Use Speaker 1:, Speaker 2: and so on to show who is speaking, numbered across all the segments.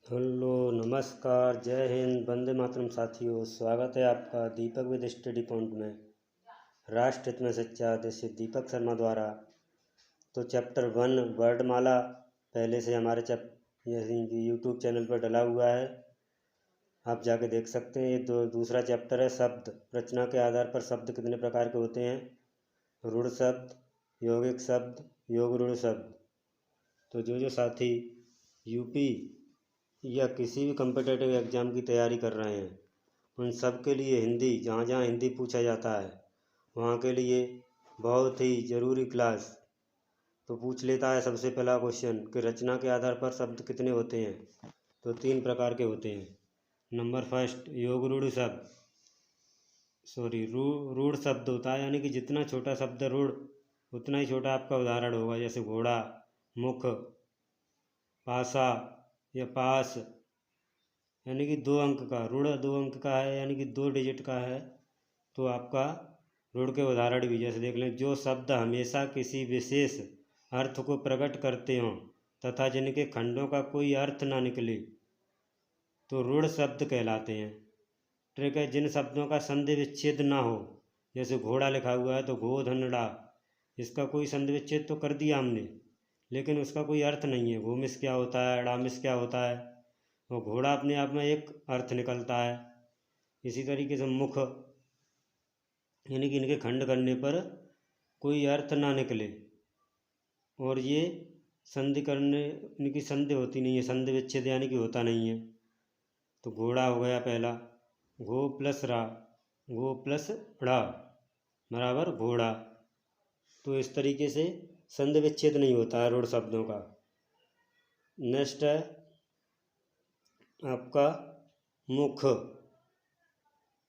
Speaker 1: Hello नमस्कार जय हिंद वंदे मातरम साथियों। स्वागत है आपका दीपक विद स्टडी पॉइंट में। राष्ट्र हित में शिक्षा आदेशित दीपक शर्मा द्वारा। तो चैप्टर 1 वर्णमाला पहले से हमारे यूट्यूब चैनल पर डला हुआ है, आप जाके देख सकते हैं। ये दूसरा चैप्टर है शब्द। रचना के आधार पर शब्द कितने प्रकार के होते हैं। रूढ़ शब्द, यौगिक शब्द, योग रूढ़ शब्द। तो जो साथी यूपी या किसी भी कम्पिटेटिव एग्ज़ाम की तैयारी कर रहे हैं उन सब के लिए हिंदी, जहाँ जहाँ हिंदी पूछा जाता है वहाँ के लिए बहुत ही ज़रूरी क्लास। तो पूछ लेता है सबसे पहला क्वेश्चन कि रचना के आधार पर शब्द कितने होते हैं। तो 3 प्रकार के होते हैं। नंबर फर्स्ट योग रूढ़ शब्द, रूढ़ शब्द होता है, यानी कि जितना छोटा शब्द रूढ़ उतना ही छोटा आपका उदाहरण होगा। जैसे घोड़ा, मुख, पासा या पास, यानी कि 2 अंक का। रूढ़ 2 अंक का है, यानी कि 2 डिजिट का है। तो आपका रूढ़ के उदाहरण भी जैसे देख लें। जो शब्द हमेशा किसी विशेष अर्थ को प्रकट करते हों तथा जिनके खंडों का कोई अर्थ ना निकले तो रूढ़ शब्द कहलाते हैं। ट्रिक है, जिन शब्दों का संधि विच्छेद ना हो, जैसे घोड़ा लिखा हुआ है तो घो धन डा, इसका कोई संधि विच्छेद तो कर दिया हमने लेकिन उसका कोई अर्थ नहीं है। घो मिस क्या होता है, डा मिस क्या होता है, और घोड़ा अपने आप में एक अर्थ निकलता है। इसी तरीके से मुख, यानी कि इनके खंड करने पर कोई अर्थ ना निकले और ये संधि करने, इनकी संधि होती नहीं है, संधि विच्छेद यानी कि होता नहीं है। तो घोड़ा हो गया पहला, घो प्लस रा, घो प्लस ड़ा बराबर घोड़ा। तो इस तरीके से संधि विच्छेद नहीं होता है रूढ़ शब्दों का। नेक्स्ट है आपका मुख।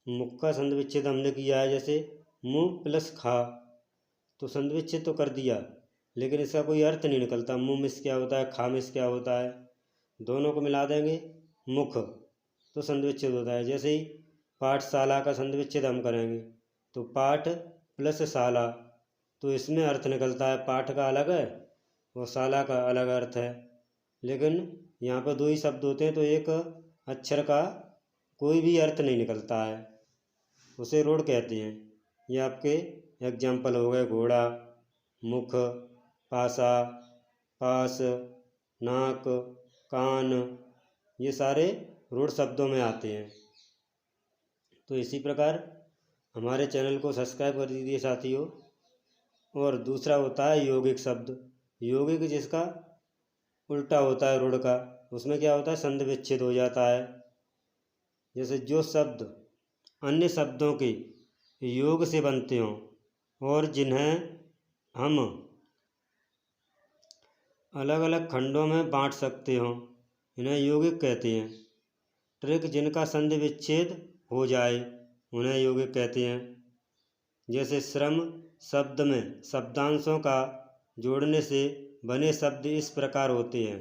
Speaker 1: मुख का संधि विच्छेद हमने किया है, जैसे मुँह प्लस खा, तो संधि विच्छेद तो कर दिया लेकिन इसका कोई अर्थ नहीं निकलता। मुँह मिस क्या होता है, खा मिस क्या होता है, दोनों को मिला देंगे मुख तो संधि विच्छेद होता है। जैसे ही पाठशाला का संधि विच्छेद हम करेंगे तो पाठ प्लस शाला, तो इसमें अर्थ निकलता है। पाठ का अलग है और शाला का अलग अर्थ है, लेकिन यहाँ पर 2 ही शब्द होते हैं तो एक अक्षर का कोई भी अर्थ नहीं निकलता है, उसे रूढ़ कहते हैं। ये आपके एग्जाम्पल हो गए घोड़ा, मुख, पासा, पास, नाक, कान, ये सारे रूढ़ शब्दों में आते हैं। तो इसी प्रकार हमारे चैनल को सब्सक्राइब कर दीजिए साथियों। और दूसरा होता है यौगिक शब्द। यौगिक जिसका उल्टा होता है रूढ़ का, उसमें क्या होता है, संधि विच्छेद हो जाता है। जैसे जो शब्द अन्य शब्दों के योग से बनते हों और जिन्हें हम अलग अलग खंडों में बांट सकते हों, इन्हें यौगिक कहते हैं। ट्रिक, जिनका संधि विच्छेद हो जाए उन्हें यौगिक कहते हैं। जैसे श्रम शब्द में शब्दांशों का जोड़ने से बने शब्द इस प्रकार होते हैं।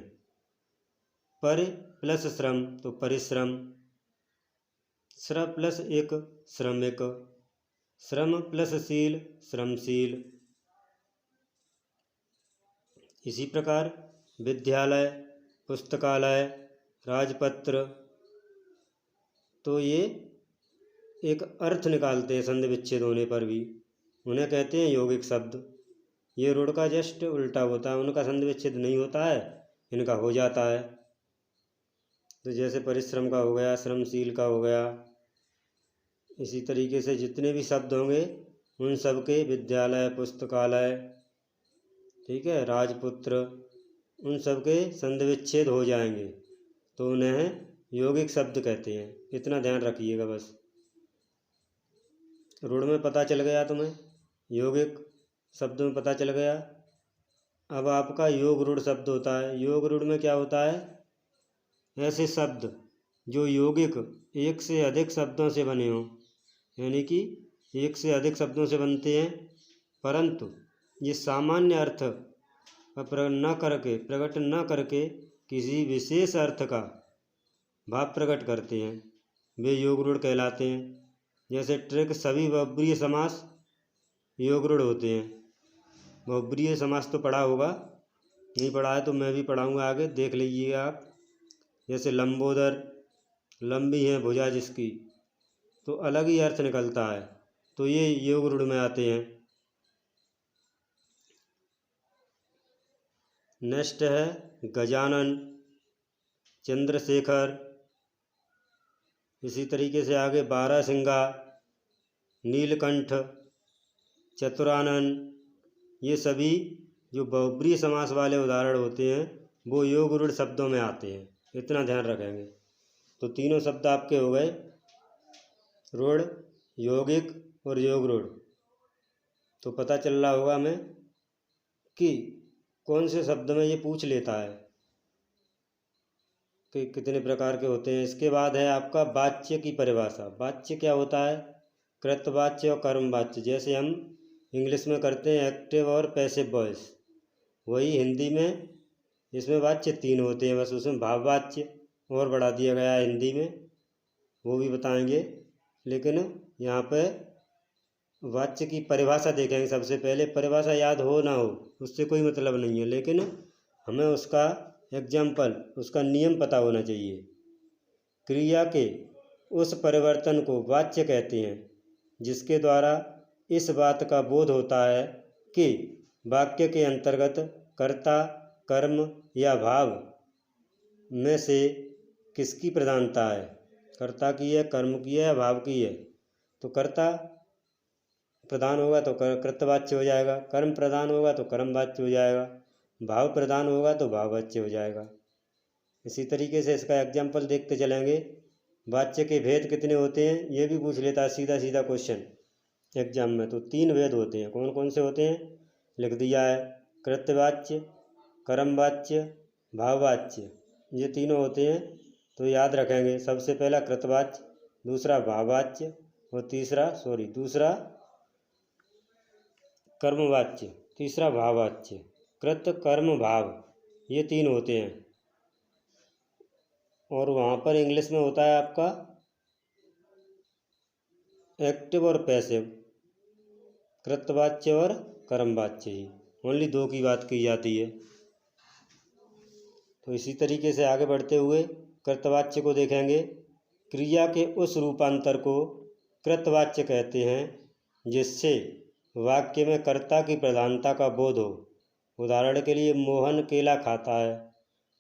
Speaker 1: पर प्लस श्रम तो परिश्रम, श्रम प्लस एक श्रमिक, श्रम प्लस शील श्रमशील। इसी प्रकार विद्यालय, पुस्तकालय, राजपत्र, तो ये एक अर्थ निकालते हैं संधि विच्छेद होने पर भी, उन्हें कहते हैं यौगिक शब्द। ये रूढ़ का जस्ट उल्टा होता है, उनका संधि विच्छेद नहीं होता है, इनका हो जाता है। तो जैसे परिश्रम का हो गया, श्रमशील का हो गया। इसी तरीके से जितने भी शब्द होंगे उन सब के विद्यालय, पुस्तकालय, ठीक है, राजपुत्र, उन सब के संधि विच्छेद हो जाएंगे तो उन्हें यौगिक शब्द कहते हैं। इतना ध्यान रखिएगा बस। रूढ़ में पता चल गया तुम्हें, यौगिक शब्द में पता चल गया। अब आपका योग रूढ़ शब्द होता है। योग रूढ़ में क्या होता है, ऐसे शब्द जो यौगिक एक से अधिक शब्दों से बने हों, यानी कि एक से अधिक शब्दों से बनते हैं परंतु ये सामान्य अर्थ प्रकट न करके किसी विशेष अर्थ का भाव प्रकट करते हैं, वे योग रूढ़ कहलाते हैं। जैसे ट्रिक, सभी बहुब्रीहि समास योग रूढ़ होते हैं। बहुब्रीहि समास तो पढ़ा होगा, नहीं पढ़ा है तो मैं भी पढ़ाऊँगा आगे, देख लीजिएगा आप। जैसे लंबोदर, लंबी है भुजा जिसकी, तो अलग ही अर्थ निकलता है। तो ये योग रूढ़ में आते हैं। नेक्स्ट है गजानन, चंद्रशेखर। इसी तरीके से आगे बारहसिंगा, नीलकंठ, चतुरानन। ये सभी जो बहुब्रीहि समास वाले उदाहरण होते हैं वो योग रूढ़ शब्दों में आते हैं, इतना ध्यान रखेंगे। तो तीनों शब्द आपके हो गए, रूढ़, यौगिक और योग रूढ़। तो पता चल रहा होगा हमें कि कौन से शब्द में ये पूछ लेता है कि कितने प्रकार के होते हैं। इसके बाद है आपका वाच्य की परिभाषा। वाच्य क्या होता है? कृतवाच्य और कर्मवाच्य। जैसे हम इंग्लिश में करते हैं एक्टिव और पैसिव वॉइस, वही हिंदी में इसमें वाच्य तीन होते हैं, बस उसमें भाववाच्य और बढ़ा दिया गया है हिंदी में, वो भी बताएंगे। लेकिन यहाँ पे वाच्य की परिभाषा देखेंगे। सबसे पहले परिभाषा याद हो ना हो उससे कोई मतलब नहीं है, लेकिन हमें उसका एग्जाम्पल, उसका नियम पता होना चाहिए। क्रिया के उस परिवर्तन को वाच्य कहते हैं जिसके द्वारा इस बात का बोध होता है कि वाक्य के अंतर्गत कर्ता, कर्म या भाव में से किसकी प्रधानता है। कर्ता की है, कर्म की है या भाव की है। तो कर्ता प्रधान होगा तो कृतवाच्य हो जाएगा, कर्म प्रधान होगा तो कर्मवाच्य हो जाएगा, भाव प्रधान होगा तो भाववाच्य हो जाएगा। इसी तरीके से इसका एग्जाम्पल देखते चलेंगे। वाच्य के भेद कितने होते हैं ये भी पूछ लेता है सीधा सीधा क्वेश्चन एग्जाम में। तो तीन भेद होते हैं। कौन कौन से होते हैं? लिख दिया है, कृतवाच्य, कर्मवाच्य, भाववाच्य। ये तीनों होते हैं, तो याद रखेंगे। सबसे पहला कृतवाच्य, दूसरा भाववाच्य और दूसरा कर्मवाच्य, तीसरा भाववाच्य। कृत, कर्म, भाव, ये तीन होते हैं। और वहाँ पर इंग्लिश में होता है आपका एक्टिव और पैसिव, कृतवाच्य और कर्मवाच्य ही, ओनली दो की बात की जाती है। तो इसी तरीके से आगे बढ़ते हुए कृतवाच्य को देखेंगे। क्रिया के उस रूपांतर को कृतवाच्य कहते हैं जिससे वाक्य में कर्ता की प्रधानता का बोध हो। उदाहरण के लिए मोहन केला खाता है,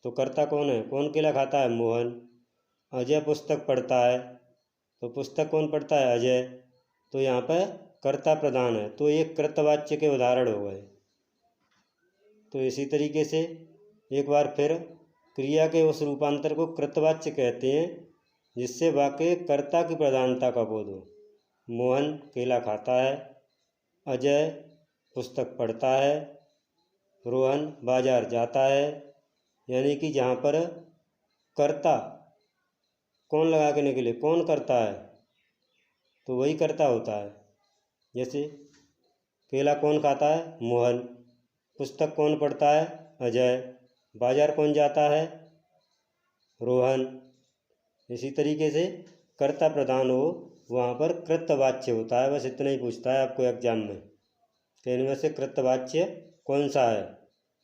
Speaker 1: तो कर्ता कौन है? कौन केला खाता है? मोहन। अजय पुस्तक पढ़ता है, तो पुस्तक कौन पढ़ता है? अजय। तो यहाँ पर कर्ता प्रधान है, तो ये कृतवाच्य के उदाहरण हो गए। तो इसी तरीके से एक बार फिर क्रिया के उस रूपांतर को कृतवाच्य कहते हैं जिससे वाक्य कर्ता की प्रधानता का बोध हो। मोहन केला खाता है, अजय पुस्तक पढ़ता है, रोहन बाजार जाता है। यानी कि जहाँ पर कर्ता कौन लगा के निकले, कौन करता है, तो वही कर्ता होता है। जैसे केला कौन खाता है? मोहन। पुस्तक कौन पढ़ता है? अजय। बाजार कौन जाता है? रोहन। इसी तरीके से कर्ता प्रधान हो वहाँ पर कृतवाच्य होता है। बस इतना ही पूछता है आपको एग्जाम में कि इनमें से कृतवाच्य कौन सा है,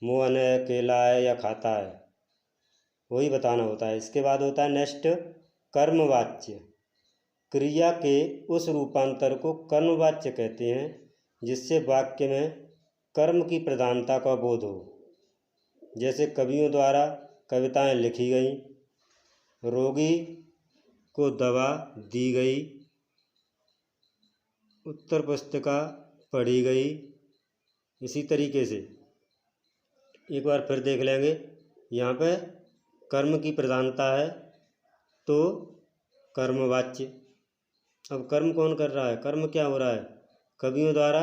Speaker 1: मोहन है, केला है या खाता है, वही बताना होता है। इसके बाद होता है नेक्स्ट कर्मवाच्य। क्रिया के उस रूपांतर को कर्मवाच्य कहते हैं जिससे वाक्य में कर्म की प्रधानता का बोध हो। जैसे कवियों द्वारा कविताएं लिखी गई, रोगी को दवा दी गई, उत्तर पुस्तिका पढ़ी गई। इसी तरीके से एक बार फिर देख लेंगे। यहाँ पे कर्म की प्रधानता है तो कर्मवाच्य। अब कर्म कौन कर रहा है? कर्म क्या हो रहा है? कवियों द्वारा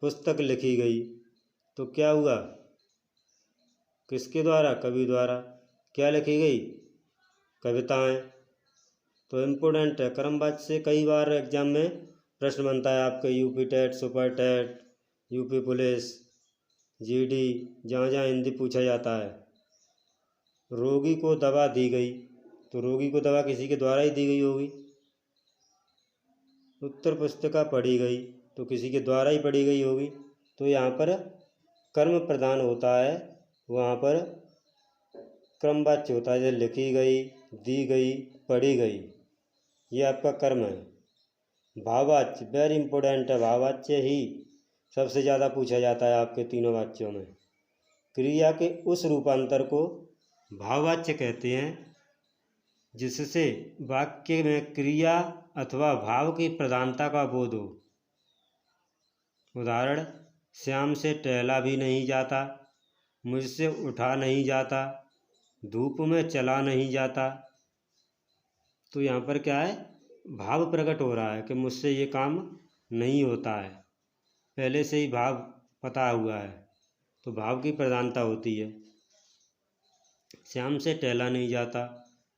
Speaker 1: पुस्तक लिखी गई, तो क्या हुआ? किसके द्वारा? कवि द्वारा। क्या लिखी गई? कविताएं। तो इम्पोर्टेंट है। कर्मवाच्य से कई बार एग्जाम में प्रश्न बनता है आपके UP TET, super TET, UP police, GD, जहाँ जहाँ हिंदी पूछा जाता है। रोगी को दवा दी गई, तो रोगी को दवा किसी के द्वारा ही दी गई होगी। उत्तर पुस्तिका पढ़ी गई, तो किसी के द्वारा ही पढ़ी गई होगी। तो यहाँ पर कर्म प्रधान होता है, वहाँ पर क्रम वाच्य होता है, जैसे लिखी गई, दी गई, पढ़ी गई, ये आपका कर्म है। भाववाच्य वेरी इंपॉर्टेंट है, भाववाच्य ही सबसे ज़्यादा पूछा जाता है आपके तीनों वाच्यों में। क्रिया के उस रूपांतर को भाववाच्य कहते हैं जिससे वाक्य में क्रिया अथवा भाव की प्रधानता का बोध हो। उदाहरण, श्याम से टहला भी नहीं जाता, मुझसे उठा नहीं जाता, धूप में चला नहीं जाता। तो यहाँ पर क्या है, भाव प्रकट हो रहा है कि मुझसे ये काम नहीं होता है, पहले से ही भाव पता हुआ है, तो भाव की प्रधानता होती है। श्याम से टहला नहीं जाता,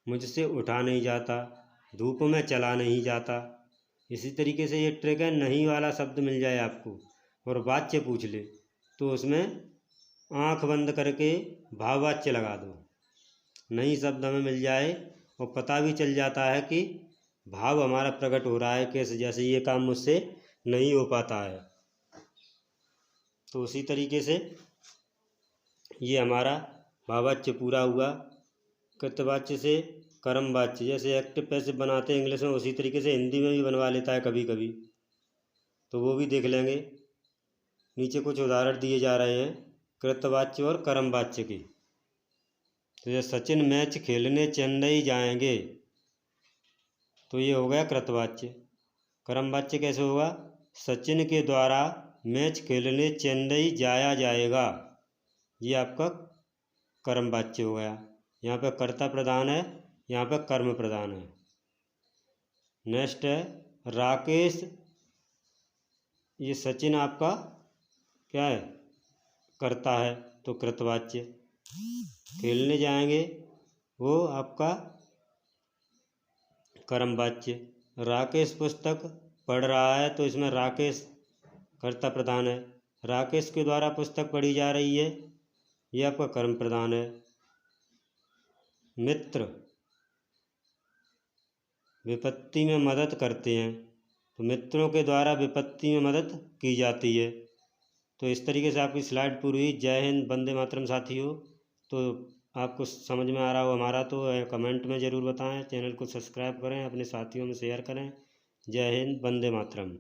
Speaker 1: मुझसे उठा नहीं जाता, धूप में चला नहीं जाता। इसी तरीके से ये ट्रिक है, नहीं वाला शब्द मिल जाए आपको और वाच्य पूछ ले तो उसमें आंख बंद करके भाववाच्य लगा दो। नहीं शब्द हमें मिल जाए और पता भी चल जाता है कि भाव हमारा प्रकट हो रहा है कैसे, जैसे ये काम मुझसे नहीं हो पाता है। तो उसी तरीके से ये हमारा भाववाच्य पूरा हुआ। कृतवाच्य से कर्मवाच्य, जैसे एक्टिव पैसिव बनाते हैं इंग्लिश में, उसी तरीके से हिंदी में भी बनवा लेता है कभी कभी, तो वो भी देख लेंगे। नीचे कुछ उदाहरण दिए जा रहे हैं कृतवाच्य और कर्मवाच्य के। तो ये सचिन मैच खेलने चेन्नई जाएंगे, तो ये हो गया कृतवाच्य। कर्मवाच्य कैसे होगा, सचिन के द्वारा मैच खेलने चेन्नई जाया जाएगा, ये आपका कर्मवाच्य हो गया। यहाँ पे कर्ता प्रधान है, यहाँ पे कर्म प्रधान है। नेक्स्ट है राकेश, ये सचिन आपका क्या है, कर्ता है, तो कृतवाच्य। खेलने जाएंगे वो आपका कर्मवाच्य। राकेश पुस्तक पढ़ रहा है, तो इसमें राकेश कर्ता प्रधान है। राकेश के द्वारा पुस्तक पढ़ी जा रही है, ये आपका कर्म प्रधान है। मित्र विपत्ति में मदद करते हैं, तो मित्रों के द्वारा विपत्ति में मदद की जाती है। तो इस तरीके से आपकी स्लाइड पूरी हुई। जय हिंद, वंदे मातरम साथियों। तो आपको समझ में आ रहा हो हमारा तो कमेंट में ज़रूर बताएं, चैनल को सब्सक्राइब करें, अपने साथियों में शेयर करें। जय हिंद, वंदे मातरम।